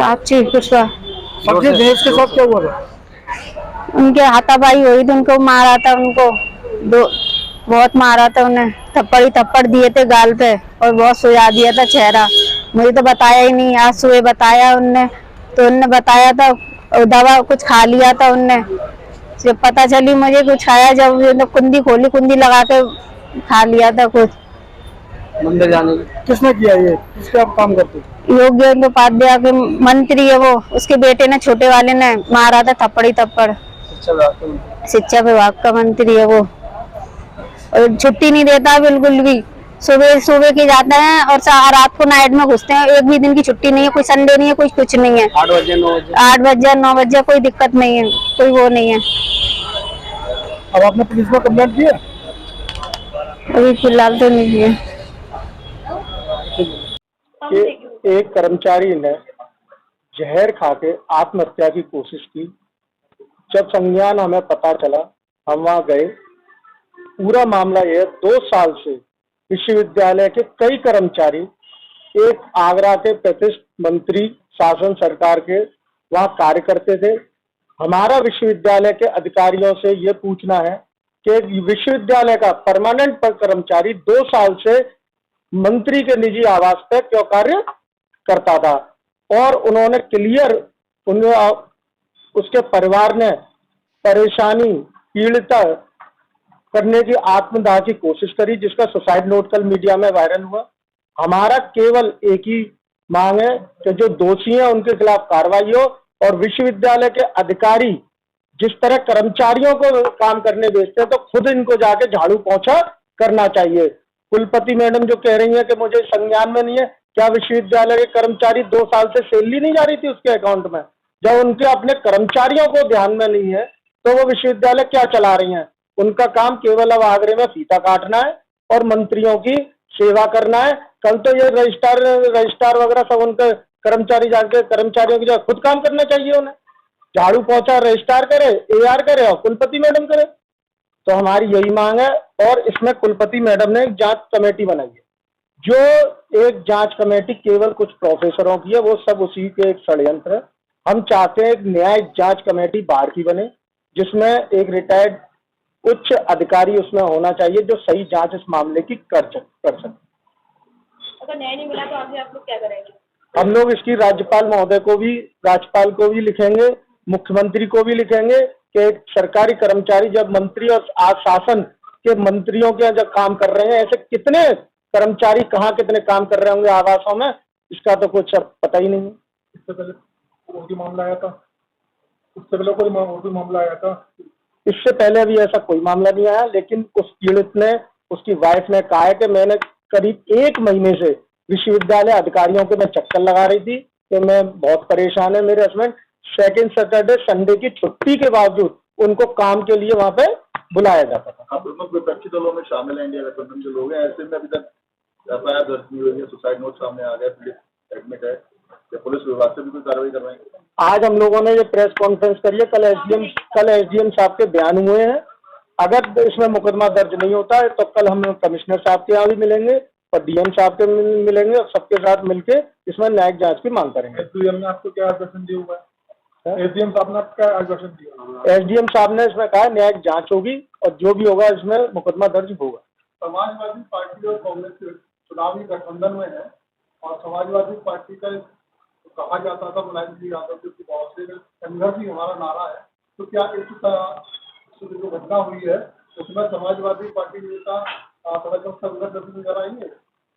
साक्षी कुशवाहा। सबके देश के साथ क्या हुआ था? उनके हाथापाई हुई थी, उनको मारा था, उनको बहुत मारा था, उन्हें थप्पड़ ही थप्पड़ दिए थे गाल पे और बहुत सुझा दिया था चेहरा। मुझे तो बताया ही नहीं, आज सुबह बताया उनने, तो उनने बताया था दवा कुछ खा लिया था उनने। जब पता चली मुझे कुछ खाया, जब कुंडी खोली, कुंडी लगा के खा लिया था कुछ। मंदिर जाने की किसने किया? ये किसके आप काम करते? योगेंद्र उपाध्याय के मंत्री है वो, उसके बेटे ने, छोटे वाले ने मारा था थप्पड़ ही थप्पड़। शिक्षा विभाग का मंत्री है वो, और छुट्टी नहीं देता बिल्कुल भी। सुबह सुबह के जाते हैं और रात को नाइट में घुसते हैं। एक भी दिन की छुट्टी नहीं है, कोई संडे नहीं है, कोई कुछ नहीं है। 8 बजे 9 बजे 8 बजे 9 बजे कोई दिक्कत नहीं है, कोई वो नहीं है। अब आपने पुलिस में कंप्लेंट की है? अभी फिलहाल तो नहीं है। एक कर्मचारी ने जहर खा के आत्महत्या की कोशिश की। जब संज्ञान हमें पता चला, हम वहां गए। पूरा मामला यह 2 साल से विश्वविद्यालय के कई कर्मचारी, एक आगरा के प्रतिष्ठित मंत्री शासन सरकार के, वहां कार्य करते थे। हमारा विश्वविद्यालय के अधिकारियों से ये पूछना है कि विश्वविद्यालय का परमानेंट कर्मचारी 2 साल से मंत्री के निजी आवास पर क्यों कार्य करता था, और उन्होंने क्लियर, उसके परिवार ने परेशानी, पीड़िता करने की, आत्मदाह की कोशिश करी, जिसका सुसाइड नोट कल मीडिया में वायरल हुआ। हमारा केवल एक ही मांग है कि जो दोषी हैं उनके खिलाफ कार्रवाई हो, और विश्वविद्यालय के अधिकारी जिस तरह कर्मचारियों को काम करने भेजते हैं, तो खुद इनको जाके झाड़ू पोंछा करना चाहिए। कुलपति मैडम जो कह रही है कि मुझे संज्ञान में नहीं है, क्या विश्वविद्यालय के कर्मचारी 2 साल से सैलरी नहीं जा रही थी उसके अकाउंट में? जब उनके अपने कर्मचारियों को ध्यान में नहीं है, तो वो विश्वविद्यालय क्या चला रही हैं? उनका काम केवल अब आगरे में फीता काटना है और मंत्रियों की सेवा करना है। कल तो ये रजिस्ट्रार वगैरह सब उनके कर्मचारी जाके, कर्मचारियों की जगह खुद काम करना चाहिए उन्हें। झाड़ू पोंछा रजिस्ट्रार करे, AR करे और कुलपति मैडम करे। तो हमारी यही मांग है, और इसमें कुलपति मैडम ने एक जांच कमेटी बनाई है। जो एक जांच कमेटी केवल कुछ प्रोफेसरों की है, वो सब उसी के एक षड्यंत्र है। हम चाहते हैं एक न्याय जांच कमेटी बाहर की बने, जिसमें एक रिटायर्ड उच्च अधिकारी उसमें होना चाहिए, जो सही जांच इस मामले की कर सके। अगर न्याय नहीं मिला तो आगे आप लोग क्या करेंगे? हम लोग इसकी राज्यपाल महोदय को भी, राज्यपाल को भी लिखेंगे, मुख्यमंत्री को भी लिखेंगे कि सरकारी कर्मचारी जब मंत्री और शासन के मंत्रियों के जब काम कर रहे हैं, ऐसे कितने कर्मचारी कहाँ कितने काम कर रहे होंगे आवासों में, इसका तो कुछ पता ही नहीं है। इससे पहले और भी मामला आया था? उससे पहले कोई और भी मामला आया था? इससे पहले अभी ऐसा कोई मामला नहीं आया, लेकिन उस पीड़ित ने, उसकी वाइफ ने कहा है कि मैंने करीब 1 महीने से विश्वविद्यालय अधिकारियों के मैं चक्कर लगा रही थी कि मैं बहुत परेशान है। मेरे हस्बैंड सेकेंड सैटरडे संडे की छुट्टी के बावजूद उनको काम के लिए वहां पे बुलाया जाता था। आप विपक्षी दलों में शामिल हैं, इंडिया गठबंधन के लोग हैं, ऐसे में अभी तक FIR दर्ज नहीं हुई है, सुसाइड नोट सामने आ गया, पीड़ित एडमिट है, या पुलिस विभाग से भी कोई कार्रवाई करवाएंगे? आज हम लोगों ने ये प्रेस कॉन्फ्रेंस करी है। कल SDM साहब के बयान हुए हैं। अगर इसमें मुकदमा दर्ज नहीं होता है तो कल हम कमिश्नर साहब के यहाँ भी मिलेंगे और DM साहब के मिलेंगे, और सबके साथ मिलके इसमें न्यायिक जांच की मांग करेंगे। SDM ने आपको क्या आश्वासन दिया हुआ है? SDM साहब ने क्या आश्वासन दिया? SDM साहब ने इसमें कहा न्यायिक जांच होगी और जो भी होगा इसमें मुकदमा दर्ज होगा। समाजवादी पार्टी और कांग्रेस चुनावी गठबंधन में है, और समाजवादी पार्टी का कहा जाता था मुलायम सिंह यादव की बहुत से संघर्ष ही हमारा नारा है, तो क्या इस जो घटना हुई है उसमें समाजवादी पार्टी नेता संघर्ष नजर आएंगे?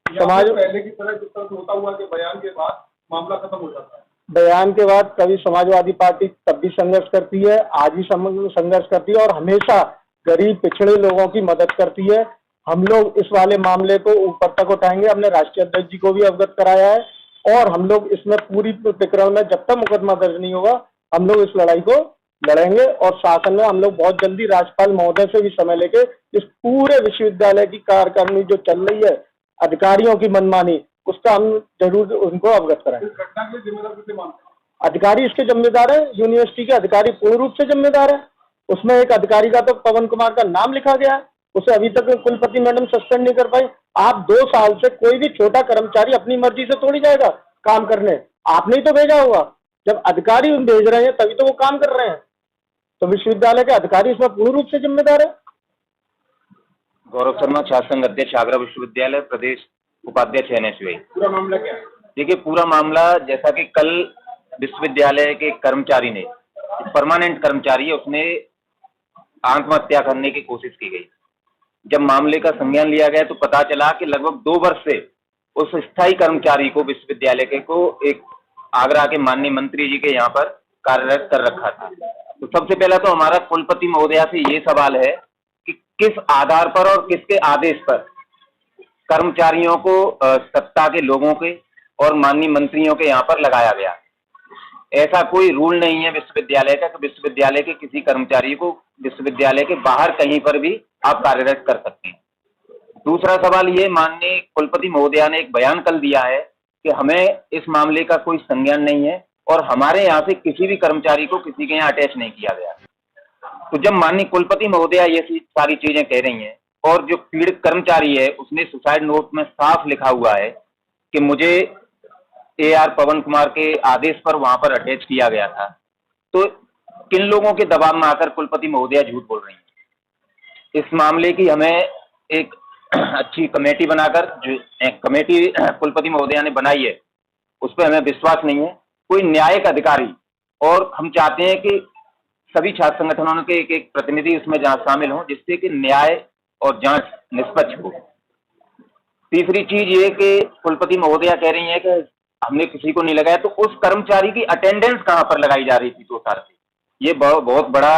समाज पहले की तरह जिस तरह से होता हुआ कि बयान के बाद मामला खत्म हो जाता है? बयान के बाद कभी समाजवादी पार्टी तब भी संघर्ष करती है, आज भी संघर्ष करती है, और हमेशा गरीब पिछड़े लोगों की मदद करती है। हम लोग इस वाले मामले को ऊपर तक उठाएंगे, हमने राष्ट्रीय अध्यक्ष जी को भी अवगत कराया है, और हम लोग इसमें पूरी प्रक्रिया में जब तक मुकदमा दर्ज नहीं होगा हम लोग इस लड़ाई को लड़ेंगे। और शासन में हम लोग बहुत जल्दी राज्यपाल महोदय से भी समय लेके इस पूरे विश्वविद्यालय की कार्यकारिणी जो चल रही है, अधिकारियों की मनमानी, उसका हम जरूर उनको अवगत कराएंगे। इस घटना के जिम्मेदार किसे मानते हैं? अधिकारी इसके जिम्मेदार है, यूनिवर्सिटी के अधिकारी पूर्ण रूप से जिम्मेदार है। उसमें एक अधिकारी का तो पवन कुमार का नाम लिखा गया है, उसे अभी तक कुलपति मैडम सस्पेंड नहीं कर पाई। आप 2 साल से कोई भी छोटा कर्मचारी अपनी मर्जी से तोड़ी जाएगा, काम करने? आपने ही तो भेजा होगा। जब अधिकारी भेज रहे हैं तभी तो वो काम कर रहे हैं, तो विश्वविद्यालय के अधिकारी इसमें पूर्ण रूप से जिम्मेदार है। गौरव शर्मा, छात्र संघ अध्यक्ष, आगरा विश्वविद्यालय, प्रदेश उपाध्यक्ष NSUI। पूरा मामला क्या है? देखिए, पूरा मामला जैसा कि कल विश्वविद्यालय के कर्मचारी ने, परमानेंट कर्मचारी है, उसने आत्महत्या करने की कोशिश की गई। जब मामले का संज्ञान लिया गया तो पता चला कि लगभग 2 वर्ष से उस स्थायी कर्मचारी को विश्वविद्यालय के को एक आगरा के माननीय मंत्री जी के यहाँ पर कार्यरत कर रखा था। तो सबसे पहला तो हमारा कुलपति महोदया से ये सवाल है कि किस आधार पर और किसके आदेश पर कर्मचारियों को सत्ता के लोगों के और माननीय मंत्रियों के यहाँ पर लगाया गया। ऐसा कोई रूल नहीं है विश्वविद्यालय का कि विश्वविद्यालय के किसी कर्मचारी को विश्वविद्यालय के बाहर कहीं पर भी आप कार्यरत कर सकते हैं। दूसरा सवाल ये, माननीय कुलपति महोदया ने एक बयान कल दिया है कि हमें इस मामले का कोई संज्ञान नहीं है और हमारे यहाँ से किसी भी कर्मचारी को किसी के यहाँ अटैच नहीं किया गया। तो जब माननीय कुलपति महोदया ये सारी चीजें कह रही हैं और जो पीड़ित कर्मचारी है उसने सुसाइड नोट में साफ लिखा हुआ है कि मुझे AR पवन कुमार के आदेश पर वहां पर अटैच किया गया था, तो किन लोगों के दबाव में आकर कुलपति महोदया झूठ बोल रही हैं? इस मामले की हमें एक अच्छी कमेटी बनाकर, जो एक कमेटी कुलपति महोदया ने बनाई है, उस पर हमें विश्वास नहीं है। कोई न्यायिक अधिकारी, और हम चाहते हैं कि सभी छात्र संगठनों के एक प्रतिनिधि उसमें जहां शामिल हों, जिससे कि न्याय और जांच निष्पक्ष हो। तीसरी चीज ये कि कुलपति महोदया कह रही है कि हमने किसी को नहीं लगाया, तो उस कर्मचारी की अटेंडेंस कहां पर लगाई जा रही थी 2 साल से? ये बहुत बड़ा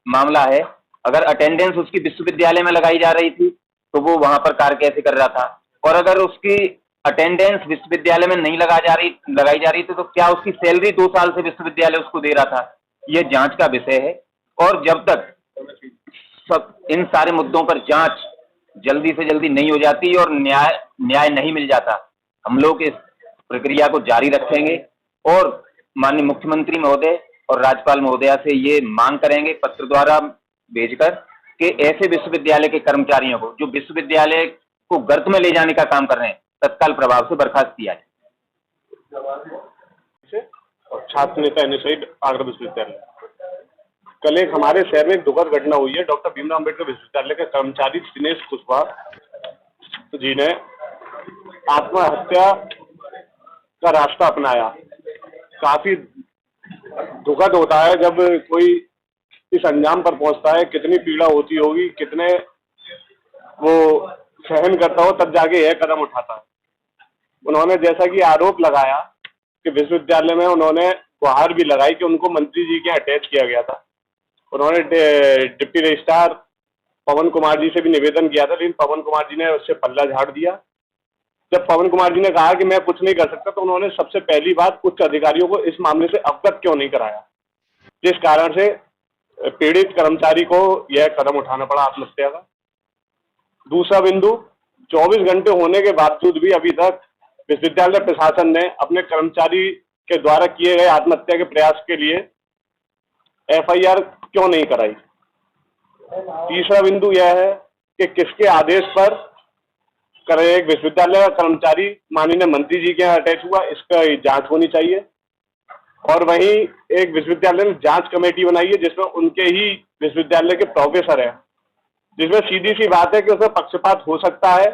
मामला है। अगर अटेंडेंस उसकी विश्वविद्यालय में लगाई जा रही थी तो वो वहां पर कार्य कैसे कर रहा था? और अगर उसकी अटेंडेंस विश्वविद्यालय में नहीं लगाई जा रही थी तो क्या उसकी सैलरी 2 साल से विश्वविद्यालय उसको दे रहा था? ये जांच का विषय है। और जब तक सब इन सारे मुद्दों पर जांच जल्दी से जल्दी नहीं हो जाती और न्याय नहीं मिल जाता, हम लोग इस प्रक्रिया को जारी रखेंगे और माननीय मुख्यमंत्री महोदय और राज्यपाल महोदया से ये मांग करेंगे पत्र द्वारा भेजकर कि ऐसे विश्वविद्यालय के कर्मचारियों को जो विश्वविद्यालय को गर्त में ले जाने का काम कर रहे हैं, तत्काल प्रभाव से बर्खास्त किया जाए। और छात्र नेता NSUI आगरा विश्वविद्यालय। कल एक हमारे शहर में एक दुखद घटना हुई है। डॉक्टर भीमराव अम्बेडकर विश्वविद्यालय के कर्मचारी दिनेश कुशवाहा जी ने आत्महत्या का रास्ता अपनाया। काफी दुखद होता है जब कोई इस अंजाम पर पहुंचता है। कितनी पीड़ा होती होगी, कितने वो सहन करता हो, तब जाके यह कदम उठाता है। उन्होंने जैसा कि आरोप लगाया कि विश्वविद्यालय में उन्होंने गुहार भी लगाई कि उनको मंत्री जी के अटैच किया गया था। उन्होंने डिप्टी रजिस्ट्रार पवन कुमार जी से भी निवेदन किया था, लेकिन पवन कुमार जी ने उससे पल्ला झाड़ दिया। जब पवन कुमार जी ने कहा कि मैं कुछ नहीं कर सकता, तो उन्होंने सबसे पहली बात उच्च अधिकारियों को इस मामले से अवगत क्यों नहीं कराया, जिस कारण से पीड़ित कर्मचारी को यह कदम उठाना पड़ा आत्महत्या का। दूसरा बिंदु, 24 घंटे होने के बावजूद भी अभी तक विश्वविद्यालय प्रशासन ने अपने कर्मचारी के द्वारा किए गए आत्महत्या के प्रयास के लिए FIR क्यों नहीं कराई। तीसरा बिंदु यह है कि किसके आदेश पर एक विश्वविद्यालय का कर्मचारी माननीय मंत्री जी के यहाँ अटैच हुआ, इसका जांच होनी चाहिए। और वहीं एक विश्वविद्यालय ने जांच कमेटी बनाई है जिसमें उनके ही विश्वविद्यालय के प्रोफेसर हैं, जिसमें सीधी सी बात है कि उसमें पक्षपात हो सकता है।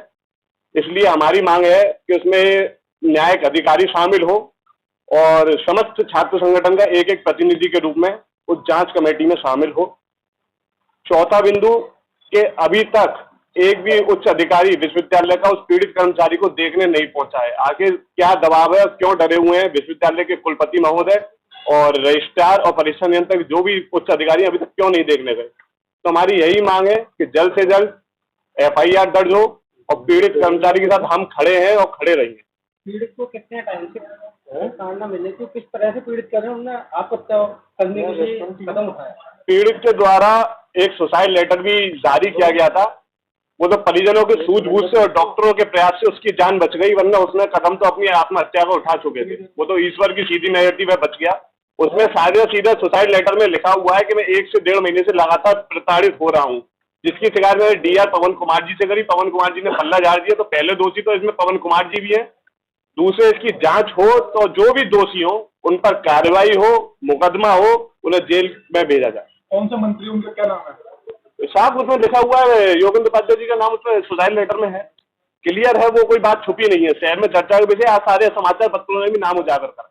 इसलिए हमारी मांग है कि उसमें न्यायिक अधिकारी शामिल हो और समस्त छात्र संगठन का एक एक प्रतिनिधि के रूप में उस जांच कमेटी में शामिल हो। चौथा बिंदु कि अभी तक एक भी उच्च अधिकारी विश्वविद्यालय का उस पीड़ित कर्मचारी को देखने नहीं पहुंचा है। आखिर क्या दबाव है, क्यों डरे हुए हैं विश्वविद्यालय के कुलपति महोदय और रजिस्ट्रार और परीक्षा नियंत्रक जो भी उच्च अधिकारी अभी तक क्यों नहीं देखने गए? तो हमारी यही मांग है कि जल्द से जल्द FIR दर्ज हो और पीड़ित कर्मचारी के साथ हम खड़े हैं और खड़े रहेंगे। पीड़ित को कितने टाइम से सामना मिलने की, किस तरह से पीड़ित कर रहे हैं, उन्होंने आत्महत्या करने के लिए कदम उठाया? पीड़ित के द्वारा एक सुसाइड लेटर भी जारी किया गया था। वो तो परिजनों के सूझबूझ से और डॉक्टरों के प्रयास से उसकी जान बच गई, वरना उसने कदम तो अपनी आत्महत्या को उठा चुके थे। वो तो ईश्वर की सीधी मेहरती में बच गया। उसमें सीधा सुसाइड लेटर में लिखा हुआ है कि मैं 1 से 1.5 महीने से लगातार प्रताड़ित हो रहा हूँ, जिसकी शिकायत मैंने DR पवन कुमार जी से करी। पवन कुमार जी ने पल्ला झाड़ दिया। तो पहले दोषी तो इसमें पवन कुमार जी भी है। दूसरे इसकी जांच हो तो जो भी दोषी हो उन पर कार्रवाई हो, मुकदमा हो, उन्हें जेल में भेजा जाए। कौन सा मंत्री, उनका क्या नाम है? साहब उसमें लिखा हुआ है, योगेंद्र उपाध्याय जी का नाम उसमें सुसाइड लेटर में है, क्लियर है, वो कोई बात छुपी नहीं है। शहर में चर्चा के विषय आज सारे समाचार पत्रों ने भी नाम उजागर करा।